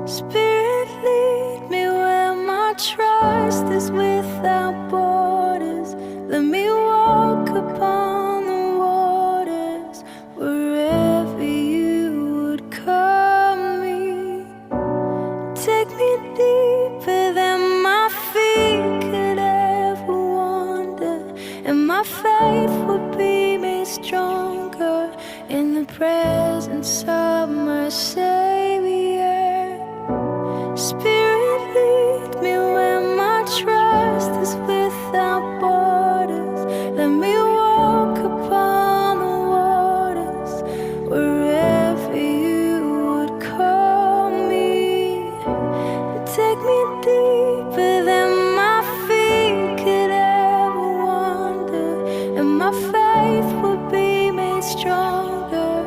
Spirit, lead me where my trust is without borders. Let me walk upon the waters wherever you would call me. Take me deeper than my feet could ever wander, and my faith would be made stronger in the presence of myself.